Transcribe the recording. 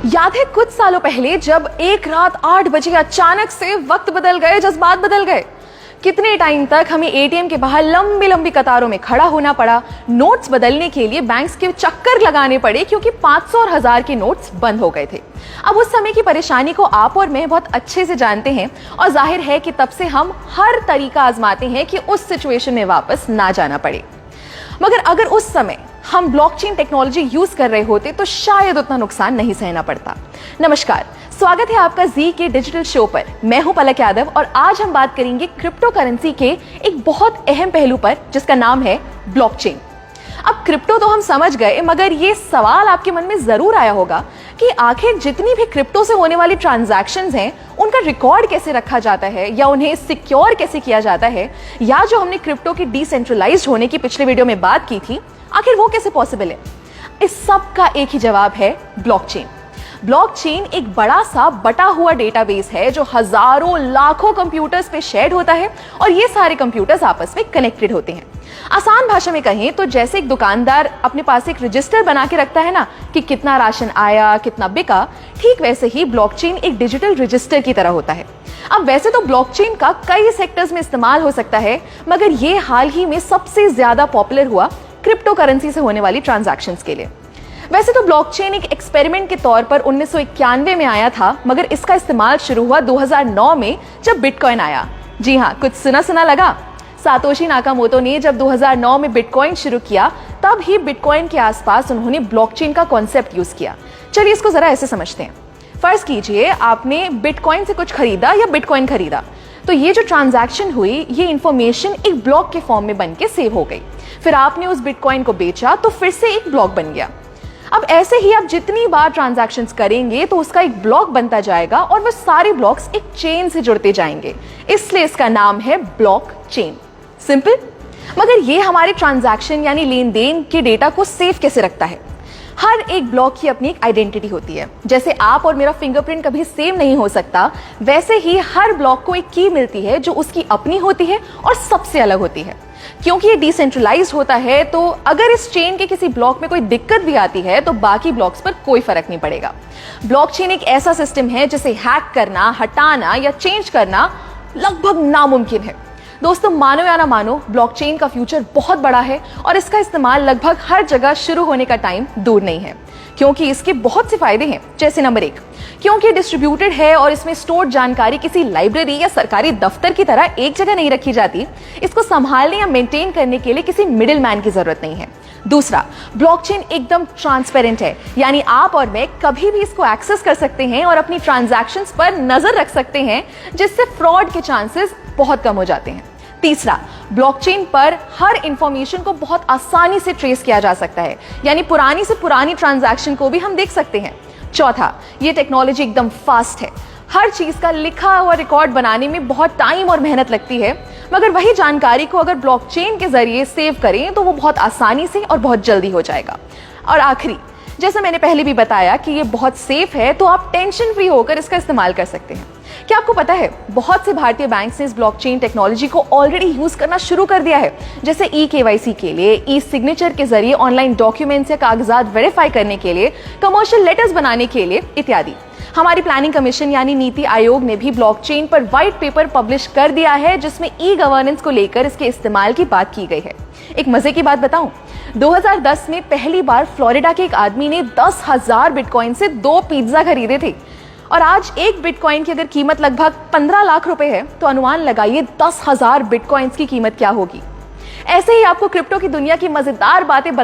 याद है कुछ सालों पहले जब एक रात 8 बजे अचानक से वक्त बदल गए, जज्बात बदल गए। कितने टाइम तक हमें एटीएम के बाहर लंबी लंबी कतारों में खड़ा होना पड़ा, नोट्स बदलने के लिए बैंक्स के चक्कर लगाने पड़े क्योंकि 500 और 1000 के नोट्स बंद हो गए थे। अब उस समय की परेशानी को आप और मैं बहुत अच्छे से जानते हैं और जाहिर है कि तब से हम हर तरीका आजमाते हैं कि उस सिचुएशन में वापस ना जाना पड़े। मगर अगर उस समय हम ब्लॉकचेन टेक्नोलॉजी यूज कर रहे होते तो शायद उतना नुकसान नहीं सहना पड़ता। नमस्कार, स्वागत है आपका जी के डिजिटल शो पर। मैं हूं पलक यादव और आज हम बात करेंगे क्रिप्टो करेंसी के एक बहुत अहम पहलू पर जिसका नाम है ब्लॉकचेन। अब क्रिप्टो तो हम समझ गए, मगर ये सवाल आपके मन में जरूर आया होगा कि आखिर जितनी भी क्रिप्टो से होने वाली ट्रांजैक्शंस हैं उनका रिकॉर्ड कैसे रखा जाता है या उन्हें सिक्योर कैसे किया जाता है, या जो हमने क्रिप्टो की डिसेंट्रलाइज्ड होने की पिछले वीडियो में बात की थी, आखिर वो कैसे पॉसिबल है। इस सब का एक ही जवाब है ब्लॉकचेन। ब्लॉकचेन एक बड़ा सा बटा हुआ डेटाबेस है जो हजारों लाखों कंप्यूटर्स पे शेयर होता है और ये सारे कंप्यूटर्स आपस में कनेक्टेड होते हैं। आसान भाषा में कहें तो जैसे एक दुकानदार अपने पास एक रजिस्टर बना के रखता है ना कि कितना राशन आया, कितना बिका, ठीक वैसे ही ब्लॉकचेन एक डिजिटल रजिस्टर की तरह होता है। अब वैसे तो ब्लॉकचेन का कई सेक्टर्स में इस्तेमाल हो सकता है, मगर ये हाल ही में सबसे ज्यादा पॉपुलर हुआ क्रिप्टो करेंसी से होने वाली ट्रांजैक्शंस के लिए। वैसे तो ब्लॉकचेन एक एक्सपेरिमेंट के तौर पर 1991 में आया था, मगर इसका इस्तेमाल शुरू हुआ 2009 में जब बिटकॉइन आया। जी हाँ, कुछ सुना सुना लगा। सातोशी नाकामोटो ने जब 2009 में बिटकॉइन शुरू किया, तब ही बिटकॉइन के आसपास उन्होंने ब्लॉकचेन का कॉन्सेप्ट यूज किया। चलिए इसको जरा ऐसे समझते हैं। फर्ज कीजिए आपने बिटकॉइन से कुछ खरीदा या बिटकॉइन खरीदा, तो ये जो ट्रांजैक्शन हुई, ये इंफॉर्मेशन एक ब्लॉक के फॉर्म में बन के सेव हो गई। फिर आपने उस बिटकॉइन को बेचा तो फिर से एक ब्लॉक बन गया। अब ऐसे ही आप जितनी बार ट्रांजैक्शंस करेंगे तो उसका एक ब्लॉक बनता जाएगा और वो सारे ब्लॉक्स एक चेन से जुड़ते जाएंगे, इसलिए इसका नाम है ब्लॉकचेन। सिंपल। मगर ये हमारे ट्रांजैक्शन यानी लेन देन के डेटा को सेव कैसे रखता है? हर एक ब्लॉक की अपनी एक आइडेंटिटी होती है। जैसे आप और मेरा फिंगरप्रिंट कभी सेव नहीं हो सकता, वैसे ही हर ब्लॉक को एक की मिलती है जो उसकी अपनी होती है और सबसे अलग होती है। क्योंकि ये डिसेंट्रलाइज्ड होता है, तो अगर इस चेन के किसी ब्लॉक में कोई दिक्कत भी आती है तो बाकी ब्लॉक्स पर कोई फर्क नहीं पड़ेगा। ब्लॉकचेन एक ऐसा सिस्टम है जिसे हैक करना, हटाना या चेंज करना लगभग नामुमकिन है। दोस्तों, मानो या ना मानो, ब्लॉकचेन का फ्यूचर बहुत बड़ा है और इसका इस्तेमाल लगभग हर जगह शुरू होने का टाइम दूर नहीं है, क्योंकि इसके बहुत से फायदे हैं। जैसे नंबर 1, क्योंकि डिस्ट्रीब्यूटेड है और इसमें स्टोर्ड जानकारी किसी लाइब्रेरी या सरकारी दफ्तर की तरह एक जगह नहीं रखी जाती। इसको संभालने या मेंटेन करने के लिए किसी मिडिल मैन की जरूरत नहीं है। दूसरा, ब्लॉकचेन एकदम ट्रांसपेरेंट है, यानी आप और मैं कभी भी इसको एक्सेस कर सकते हैं और अपनी ट्रांजैक्शंस पर नजर रख सकते हैं, जिससे फ्रॉड के चांसेस बहुत कम हो जाते हैं। तीसरा, ब्लॉकचेन पर हर इंफॉर्मेशन को बहुत आसानी से ट्रेस किया जा सकता है, यानी पुरानी से पुरानी ट्रांजैक्शन को भी हम देख सकते हैं। चौथा, ये टेक्नोलॉजी एकदम फास्ट है। हर चीज का लिखा हुआ रिकॉर्ड बनाने में बहुत टाइम और मेहनत लगती है, मगर वही जानकारी को अगर ब्लॉकचेन के जरिए सेव करें तो वो बहुत आसानी से और बहुत जल्दी हो जाएगा। और आखिरी, जैसा मैंने पहले भी बताया कि ये बहुत सेफ है, तो आप टेंशन फ्री होकर इसका इस्तेमाल कर सकते हैं। क्या आपको पता है, बहुत से भारतीय बैंक्स ने इस ब्लॉकचेन टेक्नोलॉजी को ऑलरेडी यूज करना शुरू कर दिया है, जैसे ई-केवाईसी के लिए, ई सिग्नेचर के जरिए ऑनलाइन डॉक्यूमेंट्स या कागजात वेरीफाई करने के लिए, कमर्शियल लेटर्स बनाने के लिए इत्यादि। हमारी प्लानिंग कमीशन यानी नीति आयोग ने भी ब्लॉकचेन पर व्हाइट पेपर पब्लिश कर दिया है, जिसमें ई गवर्नेंस को लेकर इसके इस्तेमाल की बात की गई है। एक मजे की बात बताऊं, 2010 में पहली बार फ्लोरिडा के एक आदमी ने 10,000 बिटकॉइन से 2 पिज्जा खरीदे थे, और आज एक बिटकॉइन की अगर कीमत लगभग 15 लाख रुपए है, तो अनुमान लगाइए 10,000 बिटकॉइंस की कीमत क्या होगी। ऐसे ही आपको क्रिप्टो की दुनिया की मजेदार बातें